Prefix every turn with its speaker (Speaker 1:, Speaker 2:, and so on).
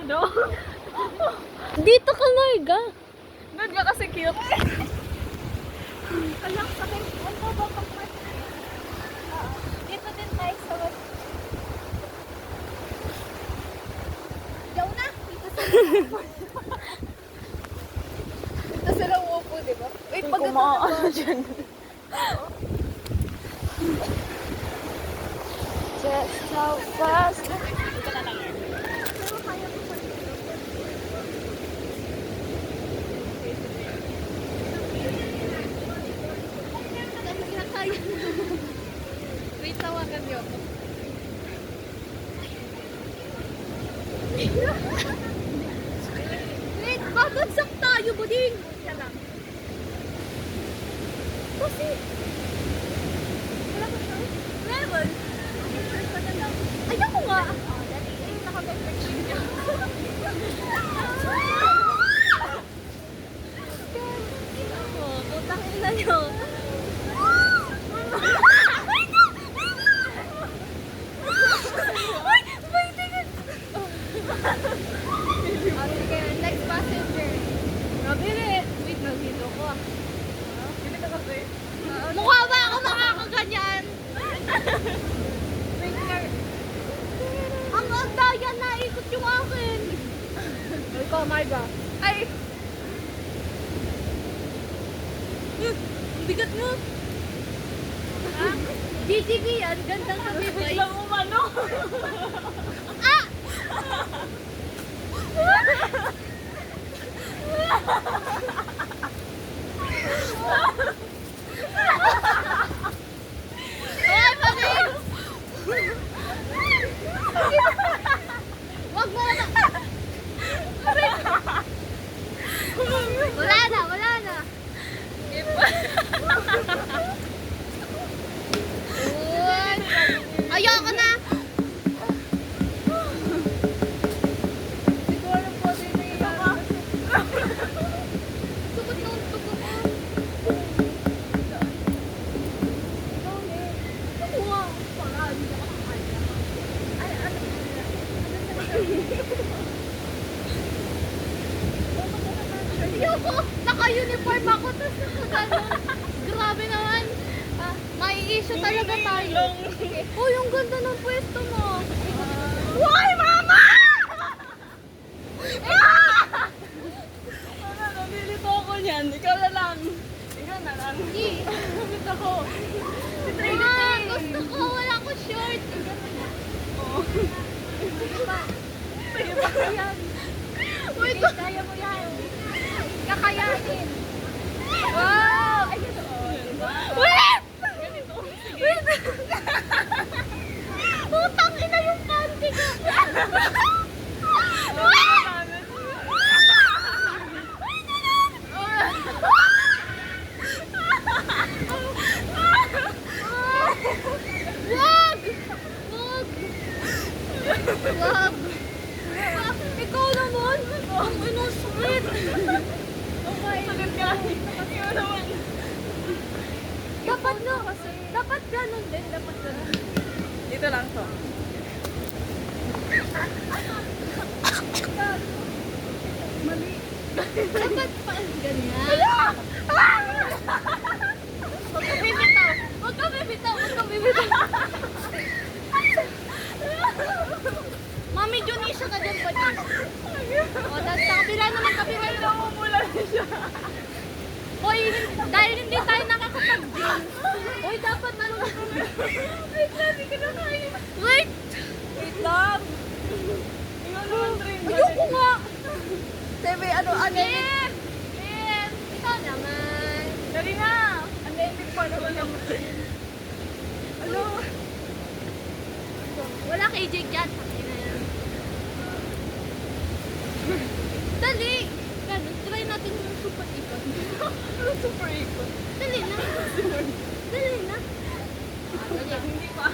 Speaker 1: No?
Speaker 2: Dito ka, Marga.
Speaker 1: Doon ka kasi cute.
Speaker 3: Alam sa akin, ang baba pa pa. Dito din tayo sa web. Yaw na! Dito sila umupo, di ba? Wait, pag
Speaker 1: Kumaano dyan.
Speaker 2: Just how fast.
Speaker 3: Wait, tawagan niyo ako. Wait, babagsak tayo, buding! Kasi... Wala ko siya? Meron! Ayoko nga! Dali, naka-perfection niya.
Speaker 2: Putang ina nyo.
Speaker 3: Next passenger.
Speaker 2: Mabilis. Wait, nandito ko ah.
Speaker 1: Hindi ka kasi.
Speaker 2: Mukha ba ako makakaganyan? Ang daya na ikot yung akin.
Speaker 1: Ikaw, Marga.
Speaker 2: Ay! Ang bigat mo. GTV yan, gandang sabi ba?
Speaker 1: Biglang umano.
Speaker 2: Ah! Ay, bakit? Wag mo na. Wala na, wala na. Uy, ayoko na.
Speaker 1: Hindi ko alam po din na iyan.
Speaker 3: Sugot na ang tugo ko.
Speaker 1: Ako nga. Para, hindi ka makakaya. Ay, ano?
Speaker 3: Ayoko! Naka-uniform ako, tapos nakagano'n. Grabe naman. May issue talaga tayo. Uy, yung ganda ng pwesto mo.
Speaker 1: Why, mama? Ano, nabilito ako niyan. Ikaw na lang. Ikaw na lang. Nabilito ako. Si
Speaker 3: Ah,
Speaker 1: Trinity.
Speaker 3: gusto ko. Wala ko short.
Speaker 1: Oo.
Speaker 3: Sige pa.
Speaker 1: Sige ba?
Speaker 3: Ayan.
Speaker 1: Wait.
Speaker 3: Kaya mo yan. Kakayanin.
Speaker 1: Wow! Ay, ito. Oh, diba?
Speaker 3: Wait!
Speaker 1: Ganito. Sige.
Speaker 3: Putang ina yung panty ko. Wag! Wag! Wag! Ikaw naman! Ang inosakit!
Speaker 1: Sakit ka. Ikaw naman.
Speaker 3: Dapat no, dapat ganun din, dapat ganun.
Speaker 1: Dito lang to. Mali.
Speaker 3: Dapat pa ganyan. Huwag ka bibitaw! Huwag ka bibitaw! Huwag ka bibitaw! Mami Junisha ka dyan pa dyan. O, tapos sa kabila naman, kabila naman.
Speaker 1: Namumula na siya.
Speaker 3: Hoy, dahil hindi tayo nakakapag-gym. Hoy, dapat ano na kami.
Speaker 1: Wait lang, hindi ka na kaya.
Speaker 3: Wait!
Speaker 1: Wait lang. Ikaw naman, Trin.
Speaker 3: Ayoko nga!
Speaker 1: Sebe, ano?
Speaker 3: Bim! Bim! Ikaw naman.
Speaker 1: Dali na. Anemic pa naman naman. Ano?
Speaker 3: Wala kay Jake dyan. Dali! Ganun, try natin yung super ikot.
Speaker 1: Ano super ikot?
Speaker 3: Dali na. Dali na.
Speaker 1: Hindi pa.